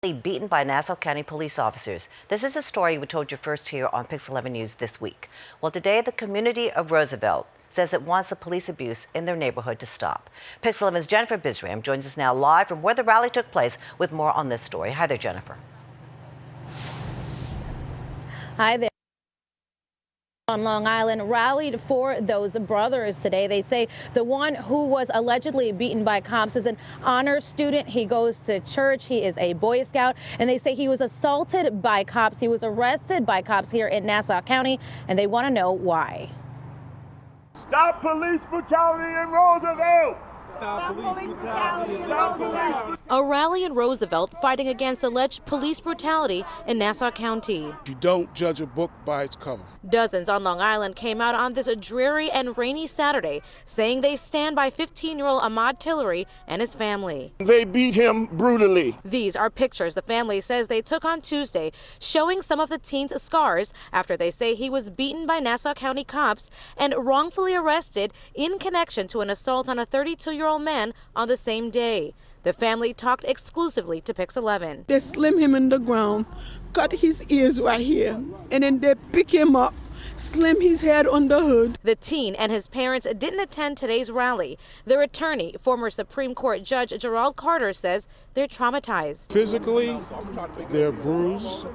Beaten by Nassau County police officers. This is a story we told you first here on Pix 11 News this week. Well, today the community of Roosevelt says it wants the police abuse in their neighborhood to stop. Pix 11's Jennifer Bisram joins us now live from where the rally took place with more on this story. Hi there, Jennifer. Hi there. On Long Island rallied for those brothers today. They say the one who was allegedly beaten by cops is an honor student. He goes to church. He is a Boy Scout, and they say he was assaulted by cops. He was arrested by cops here in Nassau County, and they want to know why. Stop police brutality in Roosevelt! Stop police brutality in Roosevelt! A rally in Roosevelt fighting against alleged police brutality in Nassau County. You don't judge a book by its cover. Dozens on Long Island came out on this dreary and rainy Saturday, saying they stand by 15-year-old Ahmaud Tillery and his family. They beat him brutally. These are pictures the family says they took on Tuesday, showing some of the teen's scars after they say he was beaten by Nassau County cops and wrongfully arrested in connection to an assault on a 32-year-old man on the same day. The family talked exclusively to Pix 11. They slam him in the ground, cut his ears right here, and then they pick him up, slam his head on the hood. The teen and his parents didn't attend today's rally. Their attorney, former Supreme Court Judge Gerald Carter, says they're traumatized. Physically, they're bruised.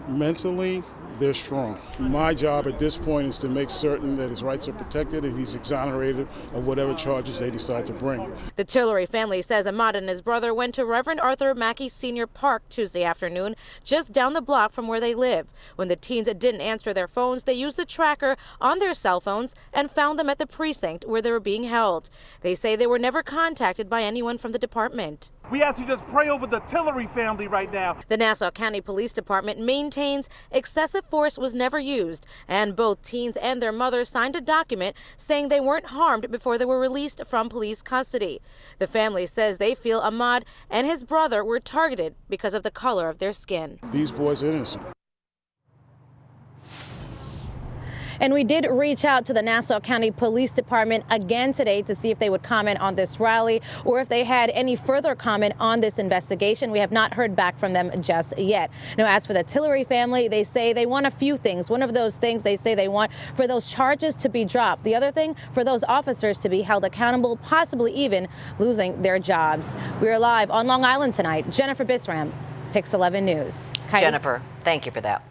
Mentally, they're strong. My job at this point is to make certain that his rights are protected and he's exonerated of whatever charges they decide to bring. The Tillery family says Ahmaud and his brother went to Reverend Arthur Mackey Sr. Park Tuesday afternoon, just down the block from where they live. When the teens didn't answer their phones, they used the tracker on their cell phones and found them at the precinct where they were being held. They say they were never contacted by anyone from the department. We have to just pray over the Tillery family right now. The Nassau County Police Department maintains excessive force was never used, and both teens and their mother signed a document saying they weren't harmed before they were released from police custody. The family says they feel Ahmaud and his brother were targeted because of the color of their skin. These boys are innocent. And we did reach out to the Nassau County Police Department again today to see if they would comment on this rally or if they had any further comment on this investigation. We have not heard back from them just yet. Now, as for the Tillery family, they say they want a few things. One of those things they say they want for those charges to be dropped. The other thing, for those officers to be held accountable, possibly even losing their jobs. We are live on Long Island tonight. Jennifer Bisram, Pix 11 News. Kylie? Jennifer, thank you for that.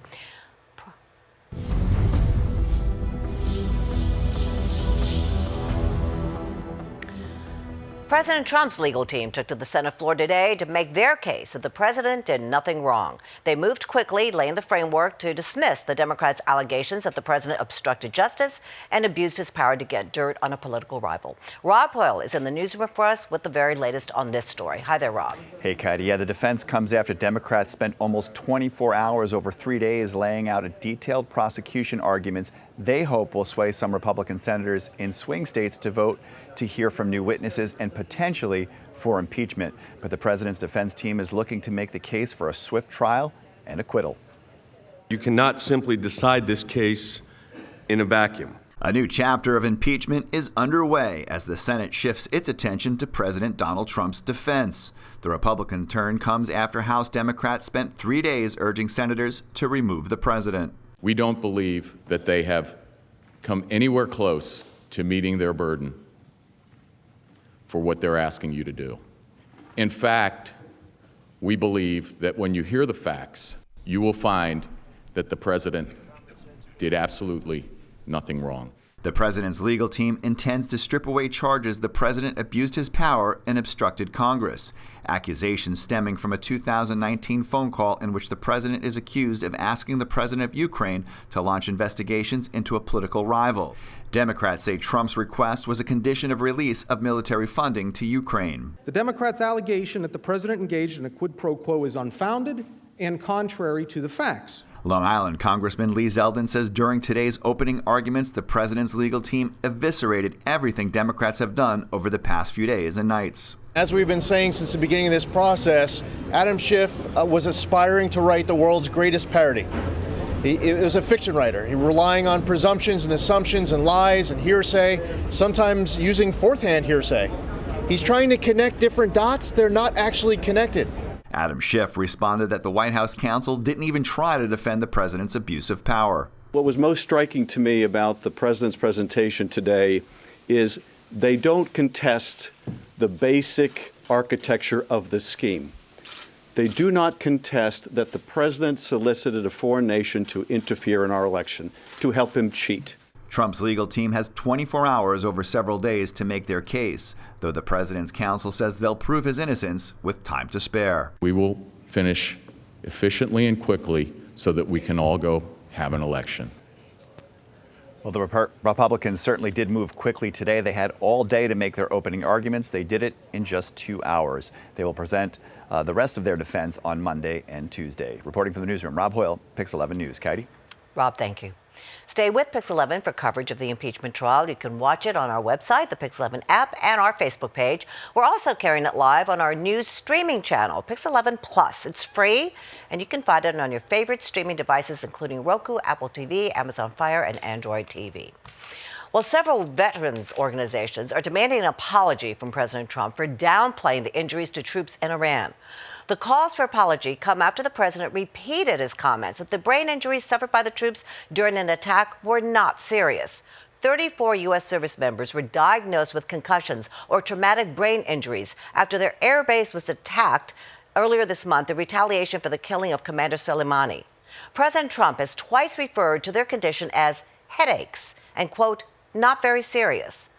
President Trump's legal team took to the Senate floor today to make their case that the president did nothing wrong. They moved quickly, laying the framework to dismiss the Democrats' allegations that the president obstructed justice and abused his power to get dirt on a political rival. Rob Hoyle is in the newsroom for us with the very latest on this story. Hi there, Rob. Hey, Katie. Yeah, the defense comes after Democrats spent almost 24 hours over 3 days laying out a detailed prosecution arguments they hope will sway some Republican senators in swing states to vote to hear from new witnesses and potentially for impeachment. But the president's defense team is looking to make the case for a swift trial and acquittal. You cannot simply decide this case in a vacuum. A new chapter of impeachment is underway as the Senate shifts its attention to President Donald Trump's defense. The Republican turn comes after House Democrats spent 3 days urging senators to remove the president. We don't believe that they have come anywhere close to meeting their burden for what they're asking you to do. In fact, we believe that when you hear the facts, you will find that the president did absolutely nothing wrong. The president's legal team intends to strip away charges the president abused his power and obstructed Congress. Accusations stemming from a 2019 phone call in which the president is accused of asking the president of Ukraine to launch investigations into a political rival. Democrats say Trump's request was a condition of release of military funding to Ukraine. The Democrats' allegation that the president engaged in a quid pro quo is unfounded and contrary to the facts. Long Island Congressman Lee Zeldin says during today's opening arguments, the president's legal team eviscerated everything Democrats have done over the past few days and nights. As we've been saying since the beginning of this process, Adam Schiff was aspiring to write the world's greatest parody. He was a fiction writer. He was relying on presumptions and assumptions and lies and hearsay, sometimes using fourth-hand hearsay. He's trying to connect different dots. They're not actually connected. Adam Schiff responded that the White House counsel didn't even try to defend the president's abuse of power. What was most striking to me about the president's presentation today is they don't contest the basic architecture of the scheme. They do not contest that the president solicited a foreign nation to interfere in our election, to help him cheat. Trump's legal team has 24 hours over several days to make their case, though the president's counsel says they'll prove his innocence with time to spare. We will finish efficiently and quickly so that we can all go have an election. Well, the Republicans certainly did move quickly today. They had all day to make their opening arguments. They did it in just 2 hours. They will present the rest of their defense on Monday and Tuesday. Reporting from the newsroom, Rob Hoyle, Pix 11 News. Katie? Rob, thank you. Stay with Pix 11 for coverage of the impeachment trial. You can watch it on our website, the Pix 11 app, and our Facebook page. We're also carrying it live on our news streaming channel, Pix 11 Plus. It's free, and you can find it on your favorite streaming devices, including Roku, Apple TV, Amazon Fire, and Android TV. Well, several veterans organizations are demanding an apology from President Trump for downplaying the injuries to troops in Iran. The calls for apology come after the president repeated his comments that the brain injuries suffered by the troops during an attack were not serious. 34 U.S. service members were diagnosed with concussions or traumatic brain injuries after their air base was attacked earlier this month in retaliation for the killing of Commander Soleimani. President Trump has twice referred to their condition as headaches and, quote, not very serious.